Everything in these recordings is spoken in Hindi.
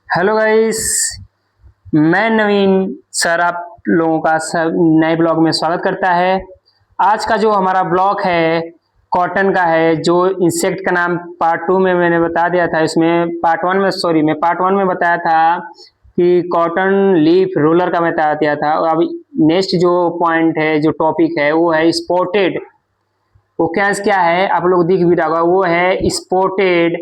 Hello guys. मैं नवीन सर आप लोगों का नए ब्लॉग में स्वागत करता है। आज का जो हमारा ब्लॉग है कॉटन का है। जो इंसेक्ट का नाम पार्ट टू में मैंने बता दिया था, इसमें पार्ट वन में बताया था कि कॉटन लीफ रोलर का बता दिया था। और अब नेक्स्ट जो पॉइंट है, जो टॉपिक है, वो है स्पॉटेड। वो क्या है, आप लोग दिख भी रहा होगा, वो है स्पॉटेड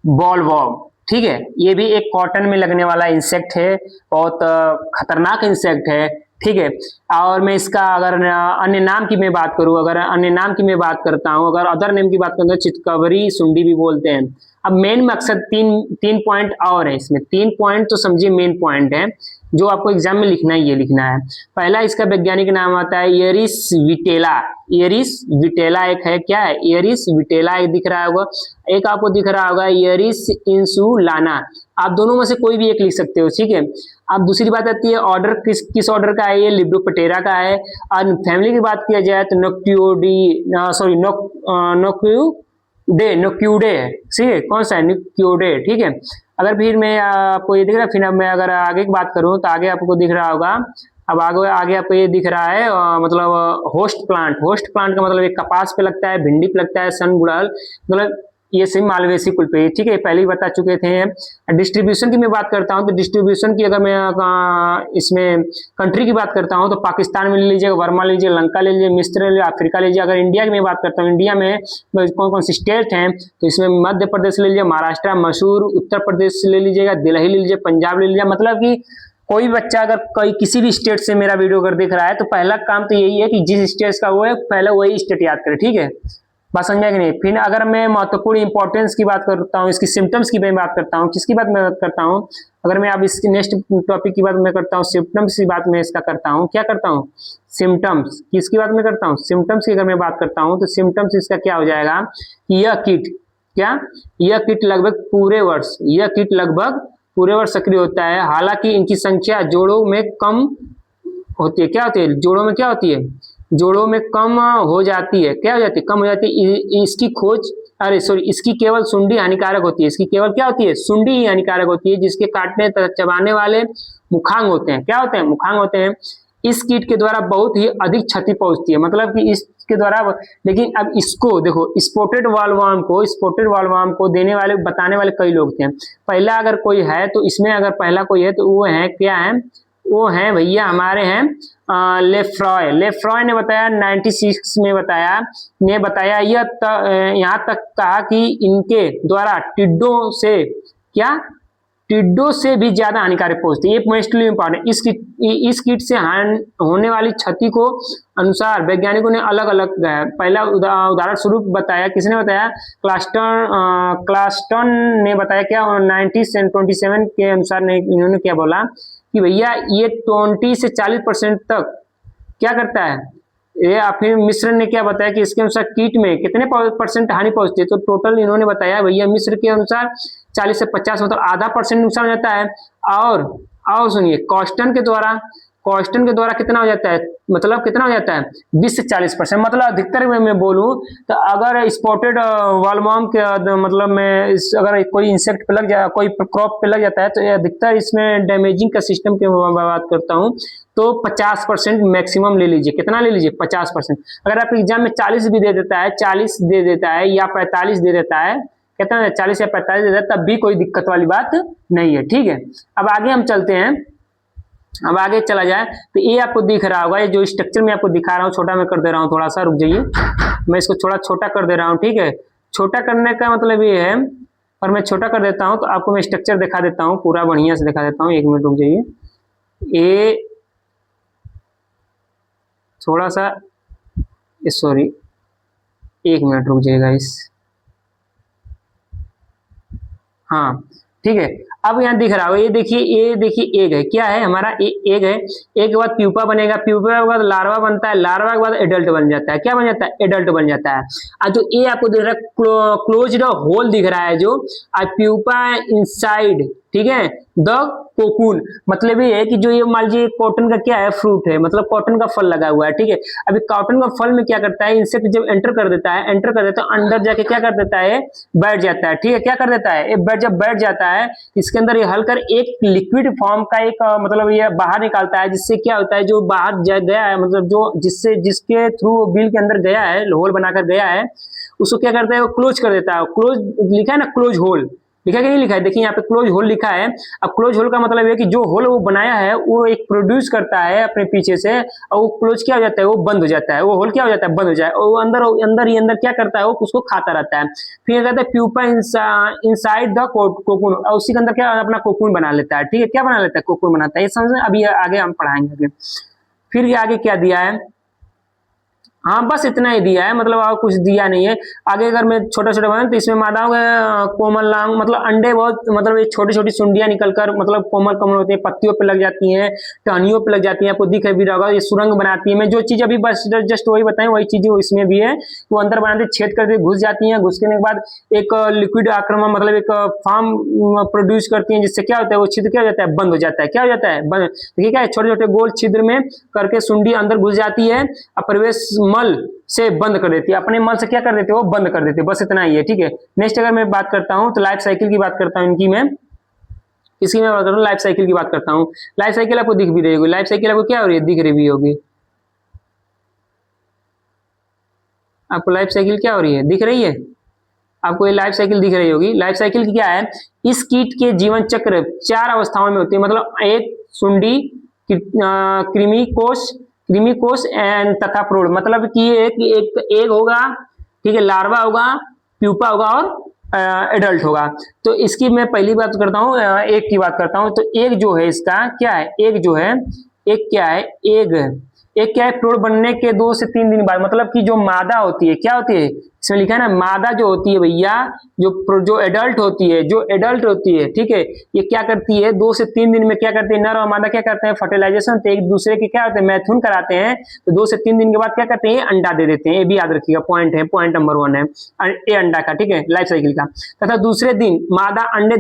बॉल वॉर्म। ठीक है, ये भी एक कॉटन में लगने वाला इंसेक्ट है। बहुत खतरनाक इंसेक्ट है। ठीक है। और मैं इसका अगर अन्य नाम की मैं बात करूं, अगर अन्य नाम की मैं बात करता हूं, अगर अदर नेम की बात करूं तो चितकबरी सुंडी भी बोलते हैं। अब मेन मकसद तीन तीन पॉइंट और है इसमें। तीन पॉइंट तो समझिए मेन पॉइंट है जो आपको एग्जाम में लिखना है। ये लिखना है, पहला इसका वैज्ञानिक नाम आता है एयरिस विटेला। एयरिस विटेला एक है, क्या है, एयरिस विटेला एक दिख रहा होगा, एक आपको दिख रहा होगा एयरिस इंसुलाना। आप दोनों में से कोई भी एक लिख सकते हो। ठीक है। अब दूसरी बात आती है ऑर्डर, किस किस ऑर्डर का है, ये लिब्रोपटेरा का है। और फैमिली की बात किया जाए तो नोक्यूडे है। ठीक है, कौन सा है, न्यूक्यूडे। ठीक है। अगर फिर मैं आपको ये दिख रहा है, फिर अब मैं अगर आगे की बात करूं तो आगे आपको दिख रहा होगा। अब आगे आगे आपको ये दिख रहा है मतलब होस्ट प्लांट। होस्ट प्लांट का मतलब एक कपास पे लगता है, भिंडी पे लगता है, सन गुड़हल, मतलब ये सही मालवेसी कुल पे। ठीक है, पहले ही बता चुके थे। डिस्ट्रीब्यूशन की मैं बात करता हूँ तो डिस्ट्रीब्यूशन की अगर मैं इसमें कंट्री की बात करता हूँ तो पाकिस्तान में ले लीजिए, वर्मा ले लीजिए, लंका ले लीजिए, मिस्र ले लीजिए, अफ्रीका ले लीजिए। अगर इंडिया की मैं बात करता हूँ, इंडिया में कौन कौन सी स्टेट हैं तो इसमें मध्य प्रदेश ले लीजिए, महाराष्ट्र, मसूर, उत्तर प्रदेश ले लीजिएगा, दिल्ली ले लीजिए, पंजाब ले लीजिए। मतलब कि कोई बच्चा अगर कोई किसी भी स्टेट से मेरा वीडियो अगर देख रहा है तो पहला काम तो यही है कि जिस स्टेट का वो है पहले वही स्टेट याद करे। ठीक है, बात समझा कि नहीं। फिर अगर मैं महत्वपूर्ण इंपॉर्टेंस की बात करता हूँ, इसकी सिम्टम्स की मैं बात करता हूँ, किसकी बात मैं करता हूँ, अगर मैं अब इसकी नेक्स्ट टॉपिक की बात मैं करता हूँ, सिम्टम्स की बात मैं इसका करता हूँ। क्या करता हूँ, सिम्टम्स किसकी बात मैं करता हूँ, सिम्टम्स की अगर मैं बात करता हूँ तो सिम्टम्स इसका क्या हो जाएगा, यह कीट, क्या, यह कीट लगभग पूरे वर्ष, यह कीट लगभग पूरे वर्ष सक्रिय होता है। हालांकि इनकी संख्या जोड़ों में कम होती है। क्या होती है, जोड़ों में क्या होती है, जोड़ों में कम हो जाती है। क्या हो जाती है, कम हो जाती है। इसकी खोज, अरे सॉरी, इसकी केवल सुंडी हानिकारक होती है। इसकी केवल क्या होती है, सुंडी ही हानिकारक होती है, जिसके काटने तथा चबाने वाले मुखांग होते हैं। क्या होते हैं, मुखांग होते हैं। इस कीट के द्वारा बहुत ही अधिक क्षति पहुंचती है, मतलब कि इसके द्वारा। लेकिन अब इसको देखो, स्पॉटेड वालवार्म को देने वाले, बताने वाले कई लोग थे। पहला अगर कोई है तो इसमें, अगर पहला कोई है तो वो है, क्या है, वो है भैया हमारे हैं लेफ्रॉय ने बताया 96 में बताया यहाँ तक कहा कि इनके द्वारा टिड्डों से, क्या, टिड्डों से भी ज्यादा हानिकारक पहुंचती है। ये मोस्टली इंपॉर्टेंट। इस कीट से होने वाली क्षति को अनुसार वैज्ञानिकों ने अलग अलग पहला उदाहरण स्वरूप बताया। किसने बताया, क्लास्टन ने बताया। क्या 1927 के अनुसार इन्होंने क्या बोला कि भैया ये 20 से 40% तक क्या करता है ये। फिर मिश्र ने क्या बताया कि इसके अनुसार कीट में कितने % हानि पहुंचती है। तो टोटल इन्होंने बताया भैया मिश्र के अनुसार 40 से 50, मतलब आधा % नुकसान हो जाता है। और सुनिए, कॉस्टन के द्वारा कितना हो जाता है, मतलब कितना हो जाता है, 20 से 40%। मतलब अधिकतर में मैं बोलूं तो अगर स्पॉटेड वालवॉर्म के मतलब में अगर कोई इंसेक्ट पे लग जाए, कोई क्रॉप पे लग जाता है तो अधिकतर इसमें डैमेजिंग का सिस्टम की बात करता हूं तो 50% मैक्सिमम ले लीजिए। कितना ले लीजिए, 50%। अगर आप एग्जाम में 40 भी दे देता है, 40 दे देता है या 45 दे देता है, कितना 40 या 45 दे देता है, तब भी कोई दिक्कत वाली बात नहीं है। ठीक है। अब आगे हम चलते हैं। अब आगे चला जाए तो ये आपको दिख रहा होगा, ये जो स्ट्रक्चर मैं आपको दिखा रहा हूँ, छोटा मैं कर दे रहा हूँ, थोड़ा सा रुक जाइए, मैं इसको थोड़ा छोटा कर दे रहा हूँ। ठीक है, छोटा करने का मतलब ये है, और मैं छोटा कर देता हूँ तो आपको मैं स्ट्रक्चर दिखा देता हूँ, पूरा बढ़िया से दिखा देता हूँ। 1 मिनट रुक जाइए, ये थोड़ा सा, सॉरी 1 मिनट रुक जाइएगा इस, हाँ ठीक है। अब यहाँ दिख रहा हो, ये देखिए एग है। क्या है हमारा, एग है। एग के बाद प्यूपा बनेगा, प्यूपा के बाद लार्वा बनता है, लार्वा के बाद एडल्ट बन जाता है। क्या बन जाता है, एडल्ट बन जाता है। और जो ये आपको दिख रहा है क्लोज्ड होल दिख रहा है जो, प्यूपा इनसाइड ठीक है। द कोकून मतलब ये है कि जो ये मान लीजिए कॉटन का क्या है, फ्रूट है, मतलब कॉटन का फल लगा हुआ है, ठीक है। अभी कॉटन का फल में क्या करता है, इंसेक्ट जब एंटर कर देता है, अंदर जाके क्या कर देता है, बैठ जाता है, ठीक है। क्या कर देता है, जब बैठ जाता है इसके अंदर ये हलकर एक लिक्विड फॉर्म का एक मतलब ये बाहर निकालता है, जिससे क्या होता है, जो बाहर गया है, मतलब जो जिसके थ्रू बिल के अंदर गया है, होल बनाकर गया है, उसको क्या करता है, वो क्लोज कर देता है। क्लोज लिखा है ना, क्लोज होल लिखा कि नहीं लिखा है, देखिए यहाँ पे क्लोज होल लिखा है। अब क्लोज होल का मतलब है कि जो होल वो बनाया है वो एक प्रोड्यूस करता है अपने पीछे से, और वो क्लोज क्या हो जाता है, वो बंद हो जाता है, वो होल क्या हो जाता है, बंद हो जाए, और वो अंदर क्या करता है, वो उसको खाता रहता है। फिर कहता है प्यूपा इनसाइड द कोकून, और उसी के अंदर क्या अपना कोकून बना लेता है, ठीक है। क्या बना लेता है, कोकून बनाता है, ये समझ में। अभी आगे हम पढ़ाएंगे आगे। फिर ये आगे क्या दिया है, हाँ बस इतना ही दिया है, मतलब और कुछ दिया नहीं है। आगे अगर मैं छोटा छोटा बनाऊं तो इसमें मादाओं के कोमलांग मतलब अंडे बहुत, मतलब ये छोटी छोटी सुंडियां निकलकर मतलब कोमल कोमल होती है, पत्तियों पे लग जाती हैं, टहनियों पे लग जाती हैं, आपको दिख भी रहा होगा, ये सुरंग बनाती है। मैं जो चीज अभी बस जस्ट वही बताएं, वही चीजें इसमें भी है। वो अंदर बनाते छेद करके घुस जाती है, घुसने के बाद एक लिक्विड आक्रमण मतलब एक फॉर्म प्रोड्यूस करती है, जिससे क्या होता है, वो छिद्र क्या हो जाता है, बंद हो जाता है। क्या हो जाता है, बंद। देखिए क्या है, छोटे छोटे गोल छिद्र में करके सुंडी अंदर घुस जाती है, और प्रवेश मल से बंद कर देती है, अपने मल से क्या कर देती है, वो बंद कर देती है। बस इतना ही है, ठीक है। नेक्स्ट अगर मैं बात करता हूं तो लाइफ साइकिल की बात करता हूं इनकी मैं, इसकी मैं बात करता हूँ, लाइफ साइकिल की बात करता हूँ। लाइफ साइकिल आपको दिख भी रही होगी, लाइफ साइकिल आपको क्या हो रही है, दिख रही भी होगी आपको। लाइफ साइकिल क्या हो रही है, दिख रही है आपको, ये लाइफ साइकिल दिख रही होगी। लाइफ साइकिल की क्या है, इस कीट के जीवन चक्र 4 अवस्थाओं में होती है, मतलब एक सुंडी, कृमि कोश एंड तथा प्रौढ़, मतलब कि एक एग होगा, ठीक है, लार्वा होगा, प्यूपा होगा, और एडल्ट होगा। तो इसकी मैं पहली बात करता हूँ, एक की बात करता हूँ। तो एक जो है इसका क्या है, एक जो है, एक क्या है, एक क्या है, प्रौढ़ बनने के 2 से 3 दिन बाद, मतलब कि जो मादा होती है, क्या होती है, इसमें लिखा है ना, मादा जो होती है भैया, जो एडल्ट होती है, ठीक है, ये क्या करती है, 2 से 3 दिन में क्या करती है, नर और मादा क्या करते हैं, फर्टिलाइजेशन, तो एक दूसरे के क्या होते हैं, मैथुन कराते हैं। तो 2 से 3 दिन के बाद क्या करते हैं, अंडा दे देते हैं। ये भी याद रखिएगा, पॉइंट है, पॉइंट नंबर 1 है ये अंडा का, ठीक है, लाइफ साइकिल का। तथा दूसरे दिन मादा अंडे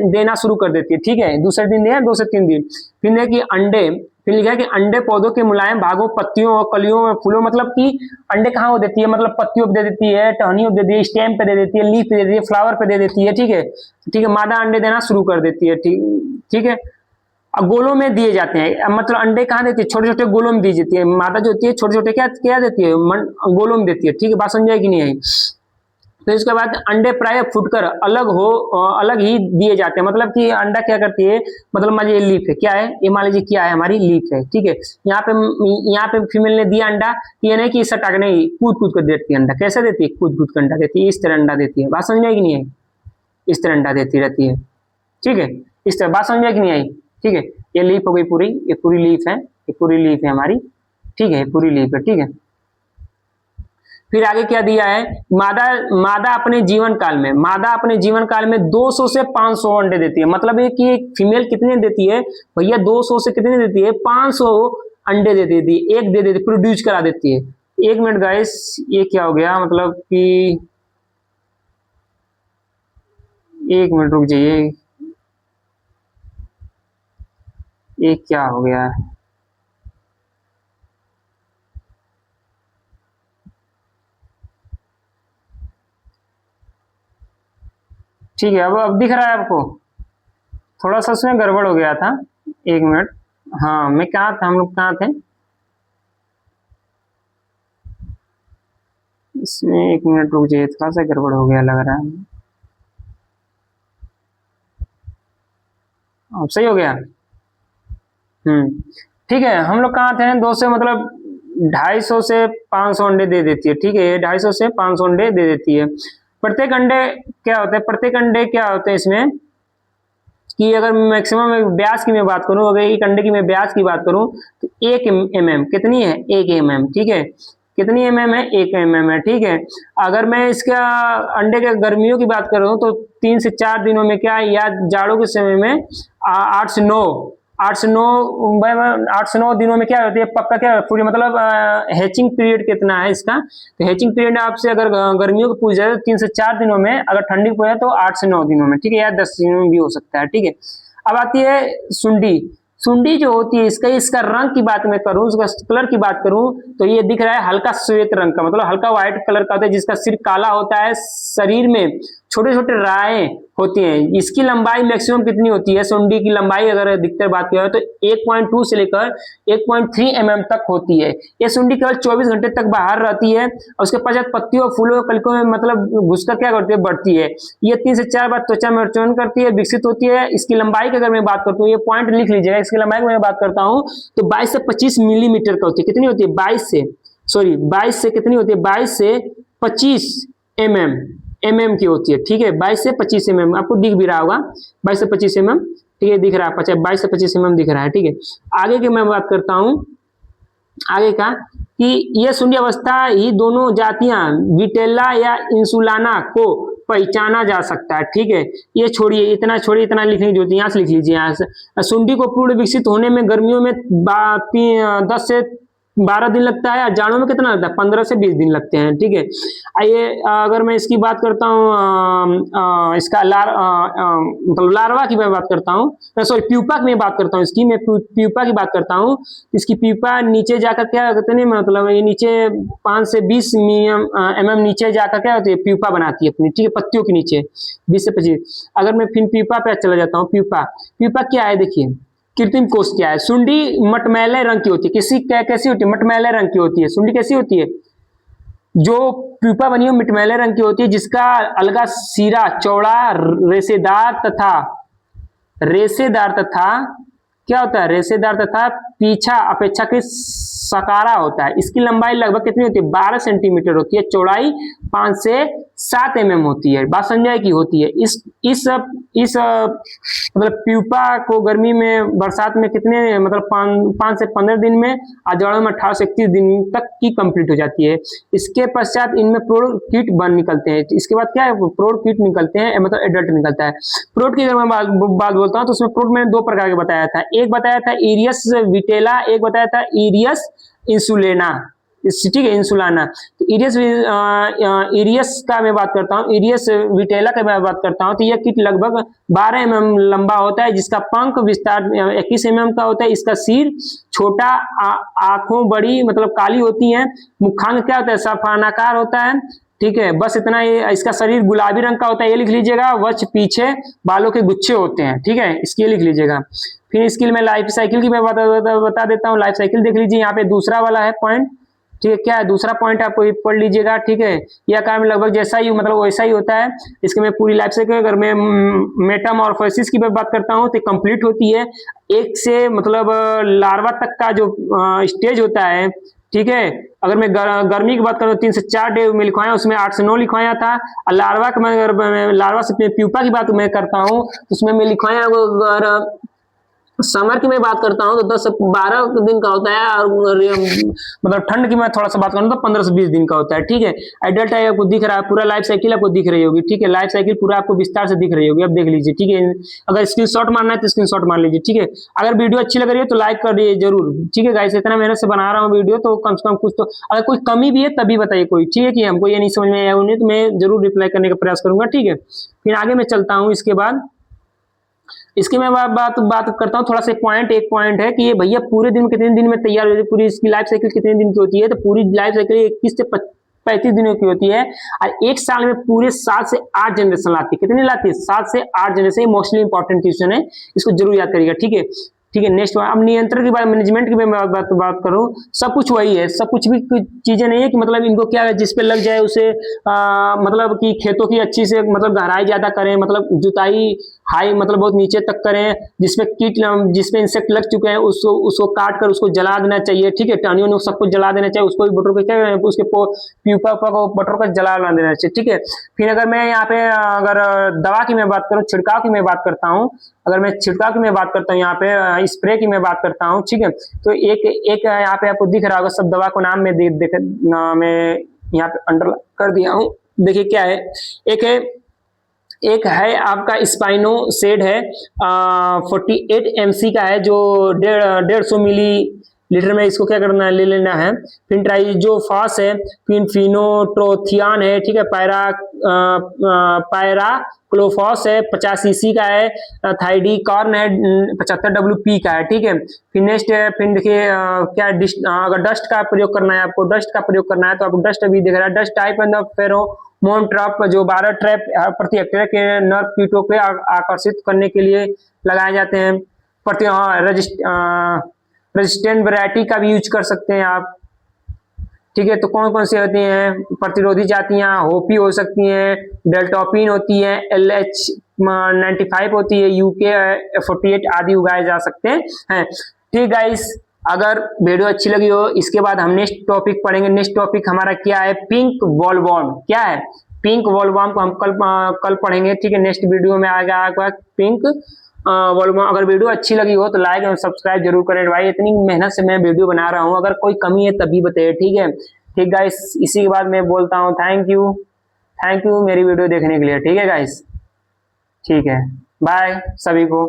देना शुरू कर देती है, ठीक है, दूसरे दिन दिया, 2 से 3 दिन। फिर देखिए अंडे, फिर लिखा है कि अंडे पौधों के मुलायम भागों, पत्तियों और कलियों में, फूलों, मतलब कि अंडे कहाँ हो देती है, मतलब पत्तियों पे दे देती है, टहनियों पे दे देती है, स्टेम पे दे देती है, लीफ पे दे देती है, फ्लावर पे दे देती है, ठीक है, ठीक है। मादा अंडे देना शुरू कर देती है, ठीक है। अब गोलों में दिए जाते हैं, अब मतलब अंडे कहाँ देती है, छोटे छोटे गोलों में दी जाती है। मादा जो होती है छोटे छोटे क्या देती है, गोलों में देती है, ठीक है। बात समझ आएगी नहीं आई। तो इसके बाद अंडे प्राय फुटकर अलग ही दिए जाते हैं, मतलब कि अंडा क्या करती है, मतलब मान लीजिए लीफ है, क्या है ये, मान लीजिए क्या है, हमारी लीफ है, ठीक है। यहाँ पे फीमेल ने दिया अंडा, ये नहीं कि सटाक नहीं, कूद कूद कर देती है अंडा। कैसे देती है, कूद कूद कर अंडा देती है, इस तरह अंडा देती है। बात समझ में आई कि नहीं आई, इस तरह अंडा देती रहती है, ठीक है, इस तरह। बात समझ में आई कि नहीं आई, ठीक है। ये लीफ हो गई पूरी, ये पूरी लीफ है, ये पूरी लीफ है हमारी, ठीक है, पूरी लीफ है, ठीक है। फिर आगे क्या दिया है, मादा अपने जीवन काल में 200 से 500 अंडे देती है, मतलब है कि एक फीमेल कितने देती है भैया, 200 से कितने देती है, 500 अंडे दे देती है, एक दे देती, प्रोड्यूस करा देती है। 1 मिनट गाइस, ये क्या हो गया, मतलब कि 1 मिनट रुक जाइए, ये क्या हो गया, ठीक है। अब दिख रहा है आपको, थोड़ा सा उसमें गड़बड़ हो गया था, 1 मिनट। हाँ मैं कहाँ था, हम लोग कहाँ थे, इसमें 1 मिनट रुक जाइए, थोड़ा सा गड़बड़ हो गया लग रहा है। अब सही हो गया, ठीक है। हम लोग कहाँ थे, 2 से मतलब 250 से 500 अंडे दे देती है, ठीक है, 250 से 500 अंडे दे देती है। प्रत्येक अंडे क्या होते हैं, प्रत्येक अंडे क्या होते हैं इसमें, कि अगर मैक्सिमम ब्याज की मैं बात करूं, अगर एक अंडे की मैं ब्याज की बात करूं, तो 1 mm कितनी है, 1 mm, ठीक है, कितनी mm है, 1 mm है, ठीक है। अगर मैं इसका अंडे के गर्मियों की बात करूं तो 3 से 4 दिनों में क्या, या जाड़ों के समय में 8 से 9 8 से 9 दिनों में क्या होती है पक्का, क्या पूरी मतलब हैचिंग पीरियड कितना है इसका। तो हैचिंग पीरियड आपसे अगर गर्मियों को पूछ जाए तो 3 से 4 दिनों में, अगर ठंडी को है तो 8 से 9 दिनों में, ठीक है, या 10 दिनों में भी हो सकता है, ठीक है। अब आती है सुंडी। सुंडी जो होती है इसका रंग की बात मैं करूं, उसका कलर की बात करूं, तो ये दिख रहा है हल्का श्वेत रंग का, मतलब हल्का व्हाइट कलर का होता है, जिसका सिर काला होता है, शरीर में छोटे छोटे राय होती हैं। इसकी लंबाई मैक्सिमम कितनी होती है, सुंडी की लंबाई अगर अधिकतर बात की जाए तो 1.2 से लेकर 1.3 mm तक होती है। ये सुंडी केवल 24 घंटे तक बाहर रहती है और उसके पश्चात पत्तियों फूलों कलिकों में मतलब घुसकर क्या करती है, बढ़ती है। ये 3 से 4 बार त्वचा में चयन करती है, विकसित होती है। इसकी लंबाई की अगर मैं बात करता हूँ, ये पॉइंट लिख लीजिएगा, इसकी लंबाई की मैं बात करता हूँ तो 22 से 25 मिलीमीटर का होती है। कितनी होती है, 22 से कितनी होती है, 22 से 25 mm की होती है, ठीक है। 22 से 25 mm आपको दिख भी रहा होगा, 22 से 25 mm, ठीक है, दिख रहा है, 22 से 25 mm दिख रहा है, ठीक है। आगे की मैं बात करता हूँ, आगे का कि यह शून्य अवस्था ही दोनों जातियां विटेला या इंसुलाना को पहचाना जा सकता है, ठीक है। ये छोड़िए, इतना लिखने की जरूरत है, यहाँ से लिख लीजिए। यहाँ से सुंडी को पूर्ण विकसित होने में गर्मियों में 10 से 12 दिन लगता है, और जाड़ों में कितना लगता है, 15 से 20 दिन लगते हैं, ठीक है। आइए अगर मैं इसकी बात करता हूँ, इसका मतलब लार्वा की मैं बात करता हूँ, सॉरी प्यूपा की मैं बात करता हूँ, इसकी मैं प्यूपा की बात करता हूँ। इसकी प्यूपा नीचे जाकर क्या कहते हैं, मतलब ये नीचे 5 से 20 mm नीचे जाकर क्या होती है, प्यूपा बनाती है अपनी, ठीक है, पत्तियों के नीचे 20 से 25। अगर मैं फिर प्यूपा पे चला जाता हूँ, प्यूपा क्या है, देखिए कृत्रिम कोष क्या है। सुंडी मटमैले रंग की होती है, कैसी होती है, मटमैले रंग की होती है। सुंडी कैसी होती है, जो प्यूपा बनी हो मटमैले रंग की होती है, जिसका अलगा सिरा चौड़ा रेसेदार तथा क्या होता है, रेसेदार तथा पीछा अपेक्षाकृत सकारा होता है। इसकी लंबाई लगभग कितनी होती है, 12 सेंटीमीटर होती है, चौड़ाई 5 से 7 mm होती है। बात समझाए की होती है। इस मतलब प्यूपा को गर्मी में बरसात में कितने मतलब 5 से 15 दिन में, और जाड़ों में 18 से 31 दिन तक की कंप्लीट हो जाती है। इसके पश्चात इनमें प्रौढ़ कीट बन निकलते हैं। इसके बाद क्या है, प्रौढ़ कीट निकलते हैं, मतलब एडल्ट निकलता है। प्रौढ़ की अगर मैं बात बोलता हूँ तो उसमें प्रौढ़ मैंने 2 प्रकार के बताया था, एक बताया था इरियस विटेला, एक बताया था इरियस इंसुलेना, ठीक है, इंसुलाना। तो इरियस का मैं बात करता हूँ, इरियस विटेला का मैं बात करता हूँ, तो यह कीट लगभग 12 mm लंबा होता है, जिसका पंख विस्तार 21 mm का होता है। इसका सिर छोटा, आंखों बड़ी मतलब काली होती है, मुखांग क्या होता है, सफानाकार होता है, ठीक है, बस इतना ही। इसका शरीर गुलाबी रंग का होता है, ये लिख लीजिएगा। वक्ष पीछे बालों के गुच्छे होते हैं, ठीक है, इसके लिख लीजिएगा। फिर इसके लिए मैं लाइफ साइकिल की मैं बता देता हूँ। लाइफ साइकिल देख लीजिए, यहाँ पे दूसरा वाला है पॉइंट, ठीक है, क्या है दूसरा पॉइंट, आपको पढ़ लीजिएगा, ठीक है। यह काम लगभग जैसा ही मतलब वैसा ही होता है। इसके मैं पूरी लाइफ साइकिल, अगर मैं मेटामॉर्फोसिस की बात करता हूँ तो कंप्लीट होती है। एक से मतलब लार्वा तक का जो स्टेज होता है, ठीक है। अगर मैं गर्मी की बात करूँ 3 से 4 डे में लिखवाया, उसमें 8 से 9 लिखवाया था। और लार्वा का मैं अगर लार्वा से प्यूपा की बात मैं करता हूँ तो उसमें मैं लिखवाया, अगर समर की मैं बात करता हूँ तो 10 से 12 दिन का होता है, और मतलब ठंड की मैं थोड़ा सा बात करूँ तो 15 से 20 दिन का होता है, ठीक है। एडल्ट है, आपको दिख रहा है, पूरा लाइफ साइकिल आपको दिख रही होगी, ठीक है, लाइफ साइकिल पूरा आपको विस्तार से दिख रही होगी, अब देख लीजिए, ठीक है। अगर स्क्रीनशॉट मारना है तो स्क्रीनशॉट मार लीजिए, ठीक है। अगर वीडियो अच्छी लग रही है तो लाइक कर दीजिए जरूर, ठीक है गाइस। इतना मेहनत से बना रहा हूँ वीडियो, तो कम से कम कुछ तो, अगर कोई कमी भी है तभी बताइए कोई, ठीक है, कि हमको ये नहीं समझ में आया उन्हें, तो मैं जरूर रिप्लाई करने का प्रयास करूंगा, ठीक है। फिर आगे मैं चलता हूँ। इसके बाद इसकी मैं बात करता हूँ, थोड़ा सा एक पॉइंट है कि ये भैया पूरे दिन कितने दिन में तैयार होती है, पूरी इसकी लाइफ साइकिल कितने दिन की होती है। तो पूरी लाइफ साइकिल 21 से 35 दिनों की होती है, और एक साल में पूरे 7 से 8 जनरेशन लाती है। कितनी लाती है, 7 से 8 जनरेशन। मोस्टली इंपॉर्टेंट क्वेश्चन है, इसको जरूर याद करिएगा, ठीक है, ठीक है। नेक्स्ट अब नियंत्रण की बात, मैनेजमेंट की मैं बात करूं, सब कुछ वही है, सब कुछ भी चीजें नहीं है कि मतलब इनको क्या है, जिस पे लग जाए उसे मतलब कि खेतों की अच्छी से मतलब गहराई ज्यादा करें, मतलब जुताई हाई मतलब बहुत नीचे तक करें, जिसपे इंसेक्ट लग चुके हैं उसको काट कर उसको जला देना चाहिए, ठीक है। टहनियों सब कुछ जला देना चाहिए, उसको भी बटर को क्या उसके प्यूपा को बटर को जला देना चाहिए, ठीक है। फिर अगर मैं यहाँ पे अगर दवा की मैं बात करूँ, छिड़काव की मैं बात करता हूँ, अगर मैं छिड़काव की मैं बात करता हूँ, यहाँ पे स्प्रे की मैं बात करता हूँ, ठीक है। तो एक यहाँ पे आपको दिख रहा होगा, सब दवा को नाम में मैं यहाँ पे अंडर कर दिया हूँ। देखिए क्या है, एक है एक है आपका स्पाइनो सेड है 48 mc का है, जो 150 मिली लीटर में इसको क्या करना है, ले लेना है। फिर ट्राइजोफास है, फिर फिनोट्रोथियान है, ठीक है, पायराक्लोफॉस है 50 cc का है, थाइडिकॉर्न है 75 WP का है, ठीक है। फिर नेक्स्ट है, फिर देखिए क्या अगर डस्ट का प्रयोग करना है, आपको डस्ट का प्रयोग करना है तो आपको डस्ट अभी दिख रहा है, dust type and pheromone trap, जो 12 ट्रैप प्रति हेक्टेयर के नर कीटों को आकर्षित करने के लिए लगाए जाते हैं। रेजिस्टेंट वैरायटी का भी यूज कर सकते हैं आप, ठीक है। तो कौन कौन सी होती हैं प्रतिरोधी जातियां, होपी हो सकती हैं, डेल्टोपिन होती है, LH95 होती है, UK 48 आदि उगाए जा सकते हैं। ठीक गाइस, अगर वीडियो अच्छी लगी हो, इसके बाद हम नेक्स्ट टॉपिक पढ़ेंगे। नेक्स्ट टॉपिक हमारा क्या है, पिंक वॉलवर्म। क्या है पिंक वॉलवर्म को हम कल पढ़ेंगे, ठीक है। नेक्स्ट वीडियो में आएगा आपका पिंक वॉलवर्म। अगर वीडियो अच्छी लगी हो तो लाइक और सब्सक्राइब जरूर करें भाई, इतनी मेहनत से मैं वीडियो बना रहा हूँ, अगर कोई कमी है तभी बताइए, ठीक है। ठीक गाइस, इसी के बाद मैं बोलता हूँ थैंक यू मेरी वीडियो देखने के लिए, ठीक है गाइस, ठीक है, बाय सभी को।